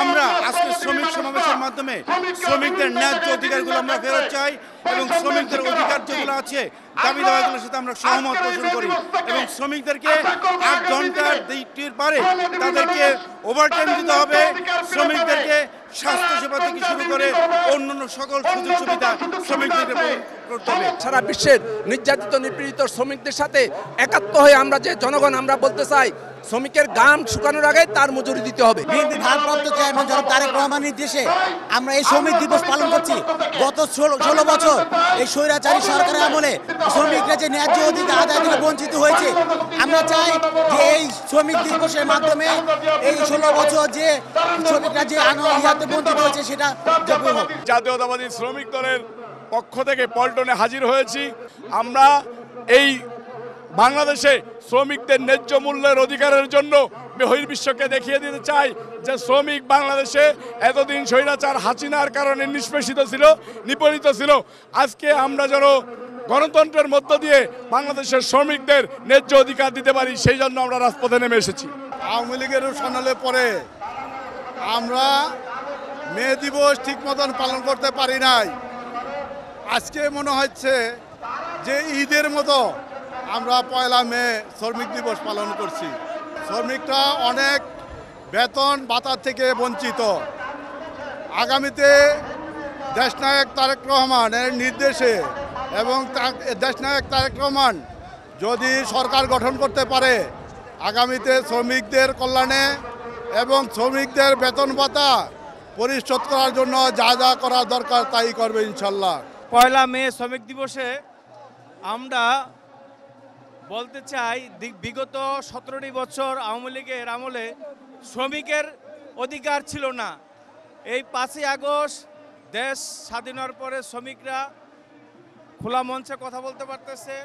আমরা আজকে শ্রমিক সমাবেশের মাধ্যমে শ্রমিকদের ন্যায্য অধিকারগুলো আমরা ফেরত চাই এবং শ্রমিকদের অধিকার যেগুলো আছে দাবি দাওয়াগুলোর সাথে আমরা সহমত পোষণ করি এবং শ্রমিকদেরকে ৮ ঘন্টার ডিউটির পারে তাদেরকে ওভারটাইম দিতে হবে, শ্রমিকদেরকে স্বাস্থ্যসেবা থেকে শুরু করে অন্যান্য সকল সুযোগ সুবিধা শ্রমিকদেরকে করতে হবে। সারা বিশ্বের নির্যাতিত নিপীড়িত শ্রমিকদের সাথে একাত্ম হয়ে আমরা যে জনগণ আমরা বলতে চাই শ্রমিকের ঘাম শুকানোর আগে তার মজুরি দিতে হবে। বিএনপি ভারপ্রাপ্ত চেয়ারম্যান জনাব তারেক রহমানের নির্দেশে আমরা এই শ্রমিক দিবস পালন করছি। গত 16 বছর এই স্বৈরাচারী সরকারের আমলে শ্রমিকরা যে ন্যায্য অধিকার আদায় থেকে বঞ্চিত হয়েছে, আমরা চাই যে এই শ্রমিক দিবসের মাধ্যমে এই 16 বছর যে শ্রমিকরা যে ইয়াতে বঞ্চিত হয়েছে সেটা যোগ্য হোক। জাতীয়তাবাদী শ্রমিক দলের পক্ষ থেকে পল্টনে হাজির হয়েছি। আমরা এই বাংলাদেশে শ্রমিকদের ন্যায্য মূল্যের অধিকারের জন্য বহির্বিশ্বকে দেখিয়ে দিতে চাই যে শ্রমিক বাংলাদেশে এতদিন স্বৈরাচার হাসিনার কারণে নিষ্পেষিত ছিল, নিপীড়িত ছিল। আজকে আমরা যেন গণতন্ত্রের মধ্য দিয়ে বাংলাদেশের শ্রমিকদের ন্যায্য অধিকার দিতে পারি, সেই জন্য আমরা রাজপথে নেমে এসেছি। আওয়ামী লীগের সনালে পরে আমরা মে দিবস ঠিক মতন পালন করতে পারি নাই। আজকে মনে হচ্ছে যে ঈদের মতো আমরা 1 মে শ্রমিক দিবস পালন করছি। শ্রমিকরা অনেক বেতন ভাতা থেকে বঞ্চিত। আগামীতে দেশনায়ক তারেক রহমানের নির্দেশে এবং দেশনায়ক তারেক রহমান যদি সরকার গঠন করতে পারে, আগামীতে শ্রমিকদের কল্যাণে এবং শ্রমিকদের বেতন ভাতা পরিশোধ করার জন্য যা যা করা দরকার তাই করবে ইনশাল্লাহ। 1 মে শ্রমিক দিবসে আমরা বলতে চাই বিগত 17টি বছর আওয়ামী লীগের আমলে শ্রমিকের অধিকার ছিল না। এই 5ই আগস্ট দেশ স্বাধীন হওয়ার পরে শ্রমিকরা খোলা মঞ্চে কথা বলতে পারতেছে।